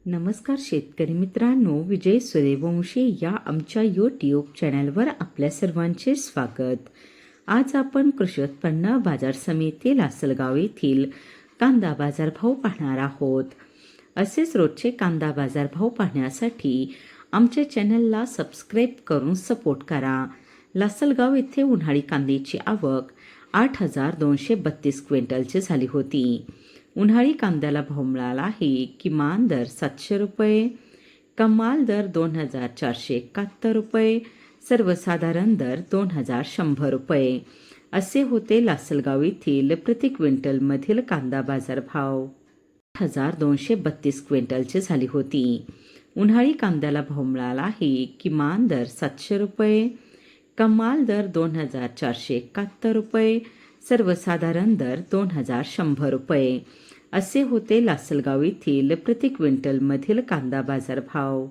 नमस्कार शेतकरी मित्रांनो, विजय सूर्यवंशी या आमच्या यूट्यूब चॅनलवर आपल्या सर्वांचे स्वागत. आज आपण कृषी उत्पन्न बाजार समिती लासलगाव येथील कांदा बाजारभाव पाहणार आहोत. असेच रोजचे कांदा बाजारभाव पाहण्यासाठी आमच्या चॅनलला सबस्क्राईब करून सपोर्ट करा. लासलगाव येथे उन्हाळी कांद्याची आवक 8,232 क्विंटलची झाली होती. उन्हाळी कांद्याला भाव मिळाला आहे. किमान दर 700 रुपये, कमाल दर 2,471 रुपये, सर्वसाधारण दर 2,100 रुपये असे होते लासलगाव येथील प्रति क्विंटलमधील कांदा बाजार भाव. 8,232 क्विंटलची झाली होती. उन्हाळी कांद्याला भाव मिळाला आहे. किमान दर 700 रुपये, कमाल दर 2,471 रुपये, सर्वसाधारण दर 2,100 रुपये असे होते लासलगाव येथील प्रति क्विंटलमधील कांदा बाजार भाव.